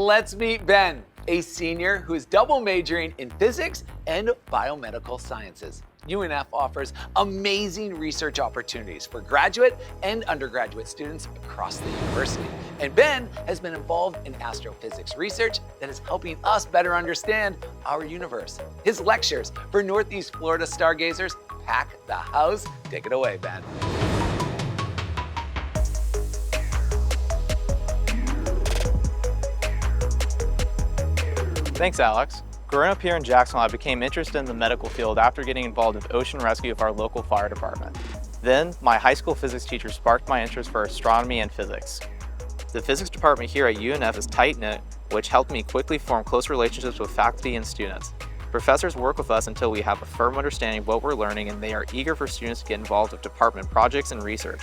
Let's meet Ben, a senior who is double majoring in physics and biomedical sciences. UNF offers amazing research opportunities for graduate and undergraduate students across the university. And Ben has been involved in astrophysics research that is helping us better understand our universe. His lectures for Northeast Florida stargazers pack the house. Take it away, Ben. Thanks, Alex. Growing up here in Jacksonville, I became interested in the medical field after getting involved with ocean rescue of our local fire department. Then, my high school physics teacher sparked my interest for astronomy and physics. The physics department here at UNF is tight-knit, which helped me quickly form close relationships with faculty and students. Professors work with us until we have a firm understanding of what we're learning, and they are eager for students to get involved with department projects and research.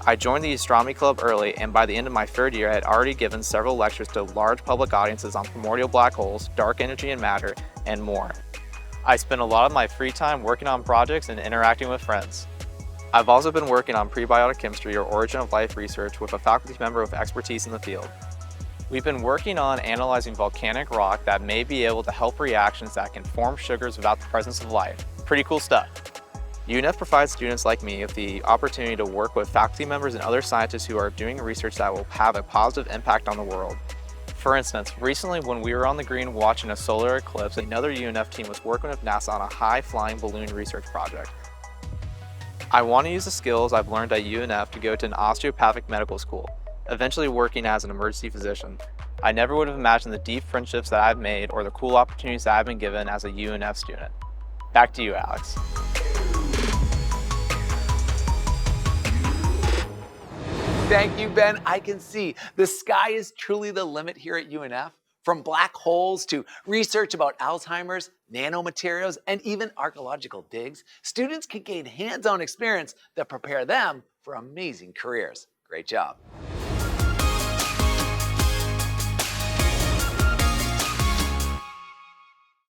I joined the astronomy club early, and by the end of my third year, I had already given several lectures to large public audiences on primordial black holes, dark energy and matter, and more. I spend a lot of my free time working on projects and interacting with friends. I've also been working on prebiotic chemistry or origin of life research with a faculty member with expertise in the field. We've been working on analyzing volcanic rock that may be able to help reactions that can form sugars without the presence of life. Pretty cool stuff. UNF provides students like me with the opportunity to work with faculty members and other scientists who are doing research that will have a positive impact on the world. For instance, recently when we were on the green watching a solar eclipse, another UNF team was working with NASA on a high-flying balloon research project. I want to use the skills I've learned at UNF to go to an osteopathic medical school, eventually working as an emergency physician. I never would have imagined the deep friendships that I've made or the cool opportunities that I've been given as a UNF student. Back to you, Alex. Thank you, Ben. I can see the sky is truly the limit here at UNF. From black holes to research about Alzheimer's, nanomaterials, and even archaeological digs, students can gain hands-on experience that prepare them for amazing careers. Great job.